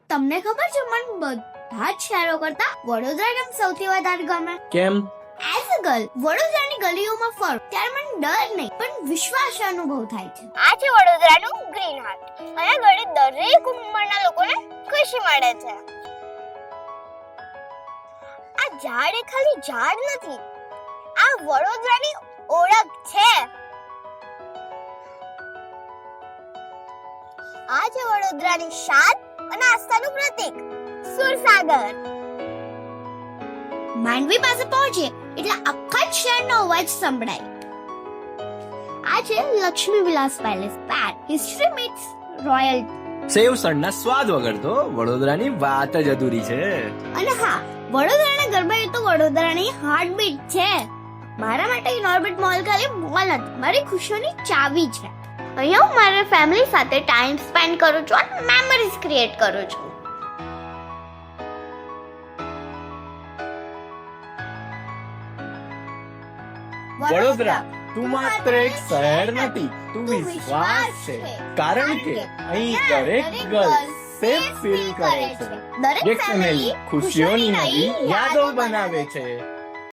તમને ખબર છે મને બધા જ શહેરો કરતા વડોદરા કેમ સૌથી વધારે ગમે? કેમ? એઝ અ ગર્લ વડોદરાની ગલીઓમાં ફરું ત્યારે મને ડર નહીં પણ વિશ્વાસ અનુભવ થાય છે. આ છે વડોદરાનું ગ્રીન હાર્ટ. અહીંયા ઘરે દરેક ઉંમરના લોકોને ખુશી મળે છે. આ ઝાડ એ ખાલી ઝાડ નથી, આ વડોદરાની ઓળખ છે. આ છે વડોદરાની શાન અને આસ્થાનું પ્રતીક સુરસાગર. માંડવી પાસે પહોંચે એટલે આખા જ શહેરનો અવાજ સંભળાય. આ છે Lakshmi Vilas palace. History meets royal. સેવસણના સ્વાદ વગર તો વડોદરાની વાત જ અધૂરી છે. અને હા, વડોદરાના ગરબા એ તો વડોદરાની હાર્ટબીટ છે. મારા માટે ઇનોર્બિટ મોલ ખાલી મોલ નથી, મારી ખુશીઓની ચાવી છે. અહીંયા હું મારા ફેમિલી સાથે ટાઈમ સ્પેન્ડ કરું છું અને મેમરીઝ ક્રિએટ કરું છું. વડોદરા તું માત્ર એક શહેર નથી, તું વિશ્વાસ છે. કારણ કે અહીં દરેક ગર્લ સેફ ફીલ કરે છે. દરેક ફેમિલી ખુશીઓની નવી યાદો બનાવે છે.